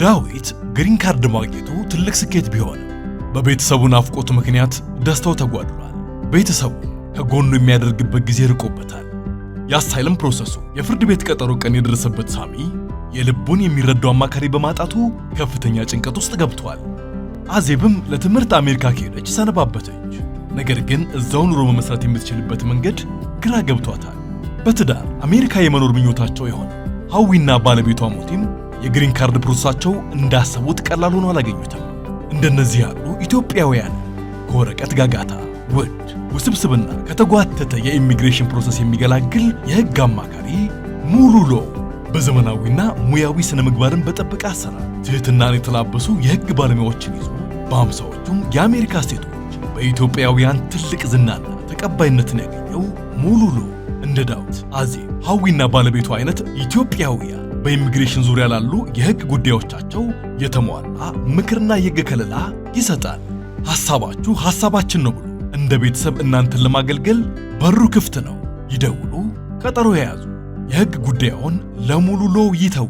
ዳዊት ግሪን ካርድ ማግኘቱ ትልቅ ስኬት ቢሆንም በቤተሰቡ ናፍቆት ምክንያት ደስታው ተጓድሏል። ቤተሰቡ ከጎኑ የሚያደርግበት ጊዜ ርቆበታል። የአሳይለም ፕሮሰሱ የፍርድ ቤት ቀጠሮ ቀን የደረሰበት ሳሚ የልቡን የሚረዳው አማካሪ በማጣቱ ከፍተኛ ጭንቀት ውስጥ ገብቷል። አዜብም ለትምህርት አሜሪካ ከሄደች ሰነባበተች። ነገር ግን እዛው ኑሮ መመስረት የምትችልበት መንገድ ግራ ገብቷታል። በትዳር አሜሪካ የመኖር ምኞታቸው የሆነ ሐዊና ባለቤቷ ሞቲም የግሪን ካርድ ፕሮሰሳቸው እንዳሰቡት ቀላል ሆኖ አላገኙትም። እንደነዚህ ያሉ ኢትዮጵያውያን ከወረቀት ጋጋታ፣ ውድ ውስብስብና ከተጓተተ የኢሚግሬሽን ፕሮሰስ የሚገላግል የህግ አማካሪ ሙሉ ሎ በዘመናዊና ሙያዊ ስነ ምግባርን በጠበቀ አሰራር ትህትናን የተላበሱ የህግ ባለሙያዎችን ይዞ በአምሳዎቹም የአሜሪካ ስቴቶች በኢትዮጵያውያን ትልቅ ዝናና ተቀባይነትን ያገኘው ሙሉ ሎ እንደ ዳዊት፣ አዜብ፣ ሐዊና ባለቤቱ አይነት ኢትዮጵያውያን በኢሚግሬሽን ዙሪያ ላሉ የህግ ጉዳዮቻቸው የተሟላ ምክርና የህግ ከለላ ይሰጣል። ሐሳባችሁ ሐሳባችን ነው ብሎ እንደ ቤተሰብ እናንተን ለማገልገል በሩ ክፍት ነው። ይደውሉ፣ ቀጠሮ የያዙ። የህግ ጉዳዩን ለሙሉ ሎ ይተው።